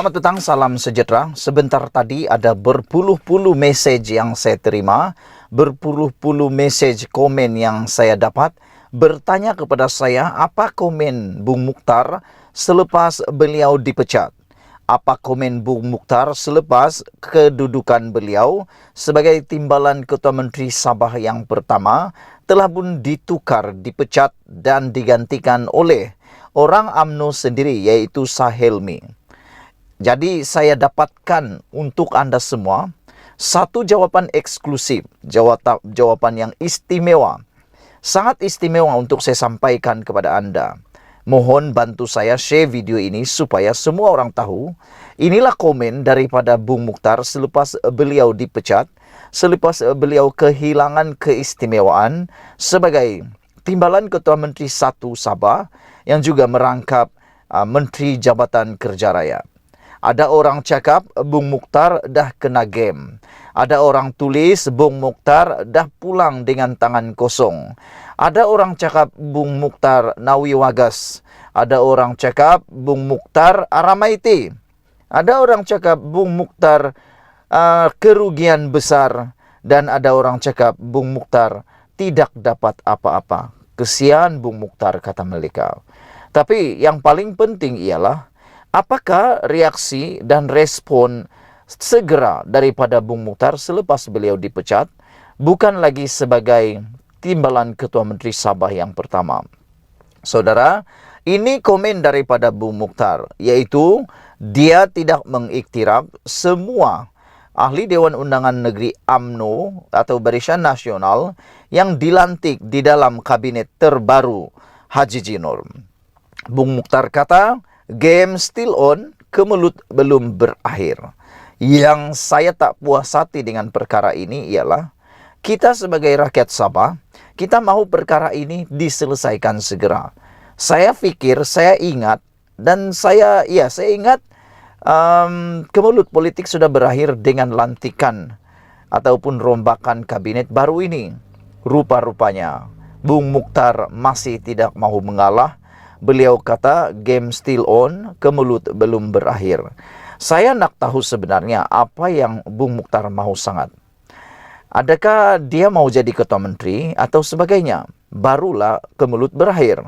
Selamat petang, salam sejahtera. Sebentar tadi ada berpuluh-puluh message yang saya terima, berpuluh-puluh message komen yang saya dapat, bertanya kepada saya apa komen Bung Mukhtar selepas beliau dipecat. Apa komen Bung Mukhtar selepas kedudukan beliau sebagai timbalan Ketua Menteri Sabah yang pertama telah pun ditukar, dipecat dan digantikan oleh orang UMNO sendiri, yaitu Sahelmi. Jadi saya dapatkan untuk Anda semua satu jawaban eksklusif, jawaban yang istimewa. Sangat istimewa untuk saya sampaikan kepada Anda. Mohon bantu saya share video ini supaya semua orang tahu. Inilah komen daripada Bung Mukhtar selepas beliau dipecat, selepas beliau kehilangan keistimewaan sebagai timbalan Ketua Menteri 1 Sabah yang juga merangkap Menteri Jabatan Kerja Raya. Ada orang cakap Bung Mukhtar dah kena game. Ada orang tulis Bung Mukhtar dah pulang dengan tangan kosong. Ada orang cakap Bung Mukhtar nawi wagas. Ada orang cakap Bung Mukhtar aramaiti. Ada orang cakap Bung Mukhtar kerugian besar. Dan ada orang cakap Bung Mukhtar tidak dapat apa-apa. Kesian Bung Mukhtar, kata mereka. Tapi yang paling penting ialah apakah reaksi dan respon segera daripada Bung Mukhtar selepas beliau dipecat, bukan lagi sebagai timbalan Ketua Menteri Sabah yang pertama. Saudara, ini komen daripada Bung Mukhtar, yaitu dia tidak mengiktiraf semua ahli Dewan Undangan Negeri UMNO atau Barisan Nasional yang dilantik di dalam kabinet terbaru Haji Jinor. Bung Mukhtar kata, game still on, kemelut belum berakhir. Yang saya tak puas hati dengan perkara ini ialah kita sebagai rakyat Sabah, kita mahu perkara ini diselesaikan segera. Saya fikir, saya ingat, dan saya ingat kemelut politik sudah berakhir dengan lantikan ataupun rombakan kabinet baru ini. Rupa-rupanya Bung Mukhtar masih tidak mahu mengalah. Beliau kata game still on, kemelut belum berakhir. Saya nak tahu sebenarnya apa yang Bung Mukhtar mahu sangat. Adakah dia mau jadi ketua menteri atau sebagainya? Barulah kemelut berakhir.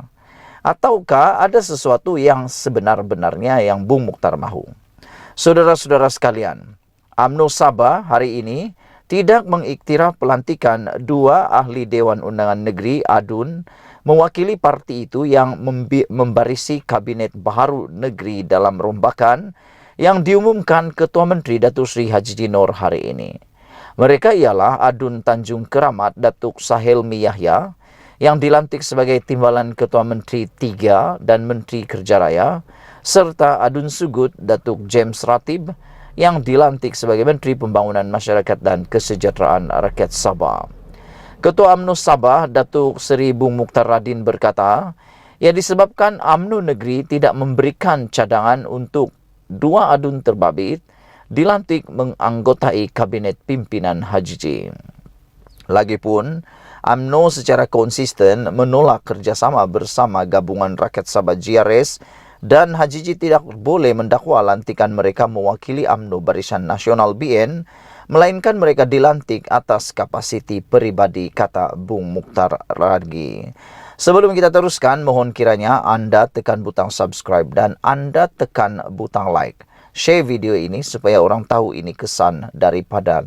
Ataukah ada sesuatu yang sebenar-benarnya yang Bung Mukhtar mahu? Saudara-saudara sekalian, UMNO Sabah hari ini tidak mengiktiraf pelantikan dua ahli Dewan Undangan Negeri ADUN mewakili parti itu yang membarisi kabinet baharu negeri dalam rombakan yang diumumkan Ketua Menteri Datuk Seri Haji Jinor hari ini. Mereka ialah ADUN Tanjung Keramat Datuk Sahelmi Yahya yang dilantik sebagai timbalan Ketua Menteri 3 dan Menteri Kerja Raya, serta ADUN Sugut Datuk James Ratib yang dilantik sebagai Menteri Pembangunan Masyarakat dan Kesejahteraan Rakyat Sabah. Ketua UMNO Sabah, Datuk Seri Bung Mukhtar Radin berkata, yang disebabkan UMNO negeri tidak memberikan cadangan untuk dua ADUN terbabit dilantik menganggotai Kabinet Pimpinan Haji J. Lagipun, UMNO secara konsisten menolak kerjasama bersama Gabungan Rakyat Sabah GRS dan Haji J tidak boleh mendakwa lantikan mereka mewakili UMNO Barisan Nasional BN, melainkan mereka dilantik atas kapasiti peribadi, kata Bung Mukhtar lagi. Sebelum kita teruskan, mohon kiranya Anda tekan butang subscribe dan Anda tekan butang like. Share video ini supaya orang tahu ini kesan daripada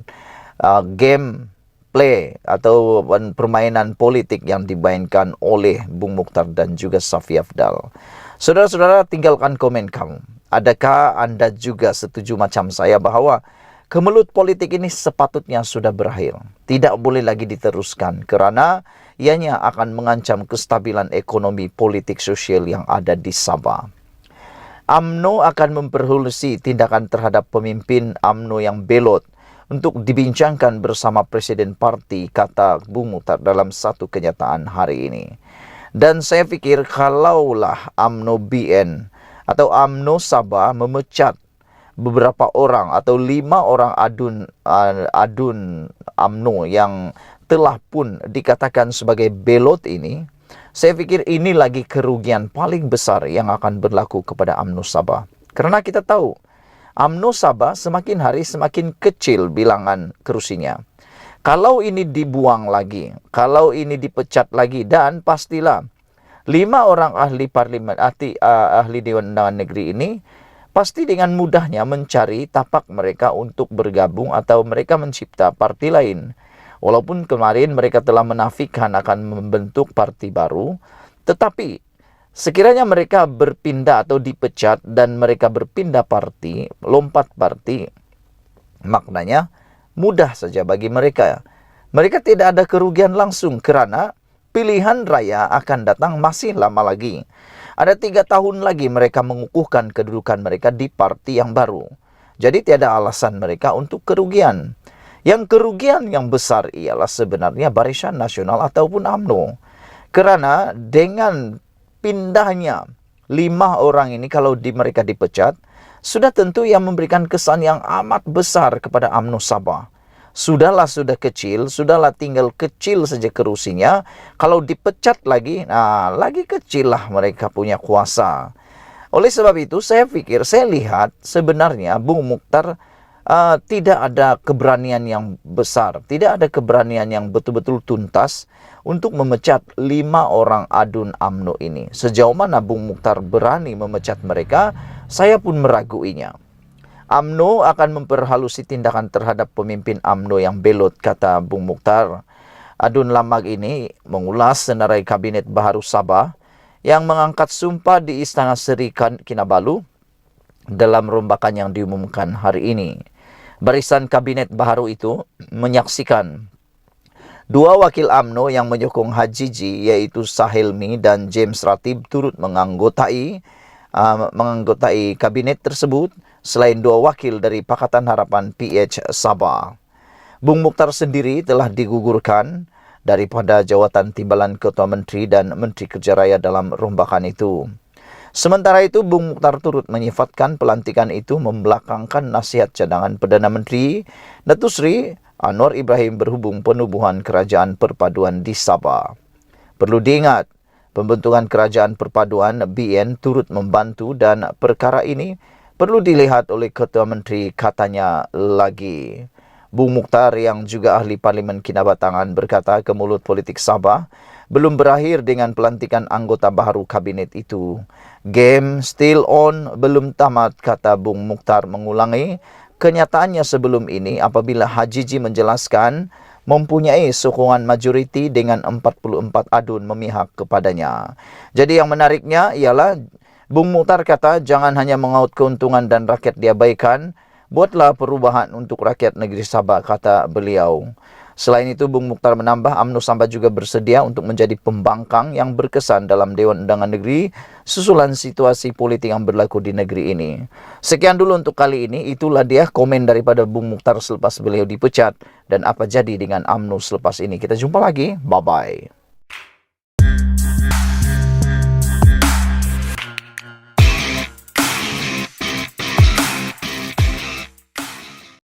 gameplay atau permainan politik yang dimainkan oleh Bung Mukhtar dan juga Safi Afdal. Saudara-saudara, tinggalkan komen kamu. Adakah Anda juga setuju macam saya bahawa kemelut politik ini sepatutnya sudah berakhir, tidak boleh lagi diteruskan kerana ianya akan mengancam kestabilan ekonomi politik sosial yang ada di Sabah. UMNO akan memperhulusi tindakan terhadap pemimpin UMNO yang belot untuk dibincangkan bersama Presiden Parti, kata Bung Mukhtar dalam satu kenyataan hari ini. Dan saya fikir kalaulah UMNO BN atau UMNO Sabah memecat beberapa orang atau 5 orang ADUN UMNO yang telah pun dikatakan sebagai belot ini, saya fikir ini lagi kerugian paling besar yang akan berlaku kepada UMNO Sabah. Kerana kita tahu UMNO Sabah semakin hari semakin kecil bilangan kerusinya. Kalau ini dibuang lagi, kalau ini dipecat lagi, dan pastilah 5 orang ahli parlimen, ahli Dewan Undangan Negeri ini pasti dengan mudahnya mencari tapak mereka untuk bergabung atau mereka mencipta parti lain. Walaupun kemarin mereka telah menafikan akan membentuk parti baru, tetapi sekiranya mereka berpindah atau dipecat dan mereka berpindah parti, lompat parti, maknanya mudah saja bagi mereka. Mereka tidak ada kerugian langsung kerana pilihan raya akan datang masih lama lagi. Ada 3 tahun lagi mereka mengukuhkan kedudukan mereka di parti yang baru. Jadi tiada alasan mereka untuk kerugian. Yang kerugian yang besar ialah sebenarnya Barisan Nasional ataupun UMNO. Kerana dengan pindahnya 5 orang ini kalau mereka dipecat, sudah tentu yang memberikan kesan yang amat besar kepada UMNO Sabah. Sudah kecil, sudahlah tinggal kecil saja kerusinya. Kalau dipecat lagi, lagi kecil lah mereka punya kuasa. Oleh sebab itu, saya lihat sebenarnya Bung Mukhtar tidak ada keberanian yang besar, tidak ada keberanian yang betul-betul tuntas untuk memecat 5 orang adun UMNO ini. Sejauh mana Bung Mukhtar berani memecat mereka, saya pun meraguinya. UMNO akan memperhalusi tindakan terhadap pemimpin UMNO yang belot, kata Bung Mukhtar. Adun Lamag ini mengulas senarai Kabinet Baharu Sabah yang mengangkat sumpah di Istana Seri Kinabalu dalam rombakan yang diumumkan hari ini. Barisan Kabinet Baharu itu menyaksikan 2 wakil UMNO yang menyokong Hajiji, yaitu Sahelmi dan James Ratib, turut menganggotai kabinet tersebut, selain 2 wakil dari Pakatan Harapan PH Sabah. Bung Mukhtar sendiri telah digugurkan daripada jawatan timbalan Ketua Menteri dan Menteri Kerja Raya dalam rombakan itu. Sementara itu, Bung Mukhtar turut menyifatkan pelantikan itu membelakangkan nasihat cadangan Perdana Menteri Datuk Seri Anwar Ibrahim berhubung penubuhan Kerajaan Perpaduan di Sabah. Perlu diingat, pembentukan Kerajaan Perpaduan BN turut membantu dan perkara ini perlu dilihat oleh Ketua Menteri, katanya lagi. Bung Mukhtar yang juga ahli Parlimen Kinabatangan berkata ke Mulut Politik Sabah, belum berakhir dengan pelantikan anggota baharu kabinet itu. Game still on, belum tamat, kata Bung Mukhtar mengulangi kenyataannya sebelum ini apabila Hajiji menjelaskan mempunyai sokongan majoriti dengan 44 adun memihak kepadanya. Jadi yang menariknya ialah Bung Mukhtar kata jangan hanya mengaut keuntungan dan rakyat diabaikan, buatlah perubahan untuk rakyat negeri Sabah, kata beliau. Selain itu, Bung Mukhtar menambah UMNO Sabah juga bersedia untuk menjadi pembangkang yang berkesan dalam Dewan Undangan Negeri susulan situasi politik yang berlaku di negeri ini. Sekian dulu untuk kali ini. Itulah dia komen daripada Bung Mukhtar selepas beliau dipecat dan apa jadi dengan UMNO selepas ini. Kita jumpa lagi. Bye-bye.